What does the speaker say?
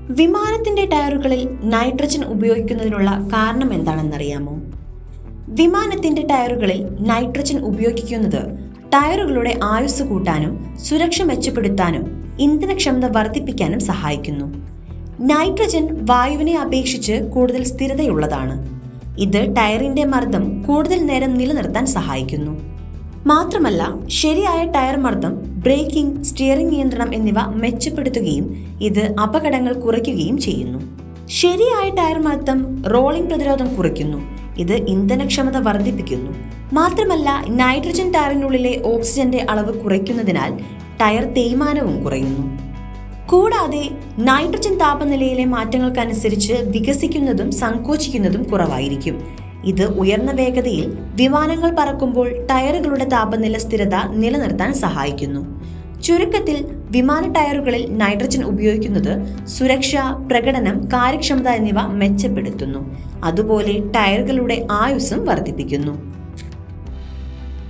വിമാനത്തിന്റെ ടയറുകളിൽ നൈട്രജൻ ഉപയോഗിക്കുന്നതിനുള്ള കാരണം എന്താണെന്നറിയാമോ? വിമാനത്തിന്റെ ടയറുകളിൽ നൈട്രജൻ ഉപയോഗിക്കുന്നത് ടയറുകളുടെ ആയുസ് കൂട്ടാനും സുരക്ഷ മെച്ചപ്പെടുത്താനും ഇന്ധനക്ഷമത വർദ്ധിപ്പിക്കാനും സഹായിക്കുന്നു. നൈട്രജൻ വായുവിനെ അപേക്ഷിച്ച് കൂടുതൽ സ്ഥിരതയുള്ളതാണ്. ഇത് ടയറിന്റെ മർദ്ദം കൂടുതൽ നേരം നിലനിർത്താൻ സഹായിക്കുന്നു. മാത്രമല്ല, ശരിയായ ടയർ മർദ്ദം ബ്രേക്കിംഗ്, സ്റ്റിയറിംഗ് നിയന്ത്രണം എന്നിവ മെച്ചപ്പെടുത്തുകയും ഇത് അപകടങ്ങൾ കുറയ്ക്കുകയും ചെയ്യുന്നു. ശരിയായ ടയർ മർദ്ദം റോളിംഗ് പ്രതിരോധം കുറയ്ക്കുന്നു. ഇത് ഇന്ധനക്ഷമത വർദ്ധിപ്പിക്കുന്നു. മാത്രമല്ല, നൈട്രജൻ ടയറിനുള്ളിലെ ഓക്സിജന്റെ അളവ് കുറയ്ക്കുന്നതിനാൽ ടയർ തേയ്മാനവും കുറയുന്നു. കൂടാതെ നൈട്രജൻ താപനിലയിലെ മാറ്റങ്ങൾക്കനുസരിച്ച് വികസിക്കുന്നതും സങ്കോചിക്കുന്നതും കുറവായിരിക്കും. ഇത് ഉയർന്ന വേഗതയിൽ വിമാനങ്ങൾ പറക്കുമ്പോൾ ടയറുകളുടെ താപനില സ്ഥിരത നിലനിർത്താൻ സഹായിക്കുന്നു. ചുരുക്കത്തിൽ, വിമാന ടയറുകളിൽ നൈട്രജൻ ഉപയോഗിക്കുന്നത് സുരക്ഷ, പ്രകടനം, കാര്യക്ഷമത എന്നിവ മെച്ചപ്പെടുത്തുന്നു. അതുപോലെ ടയറുകളുടെ ആയുസ്സും വർദ്ധിപ്പിക്കുന്നു.